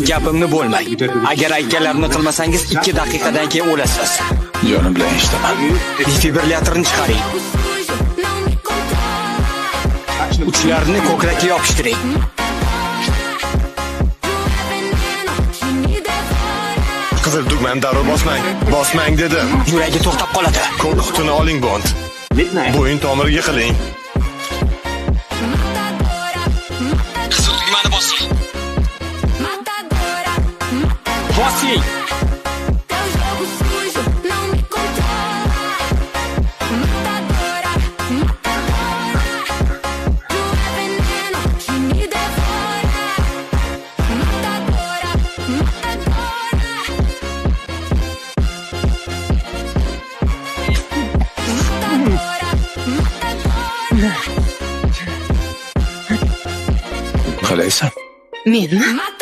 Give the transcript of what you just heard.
Gapimni bo'lmang. Agar aytganlarimni qilmasangiz 2 daqiqadan keyin o'lasiz. Jonim bilan eshitaman. Defibrillatorni chiqaring. Uchlarini ko'krakka yopishtiring. Qizil tugmani darrov bosmang. Bosmang dedim. Yuragi to'xtab qoladi. Qo'l qutini oling Bond. Bo'yin tomiriga qiling. Qizil tugmani bosing. Bosing. Qalaysan? Menmi?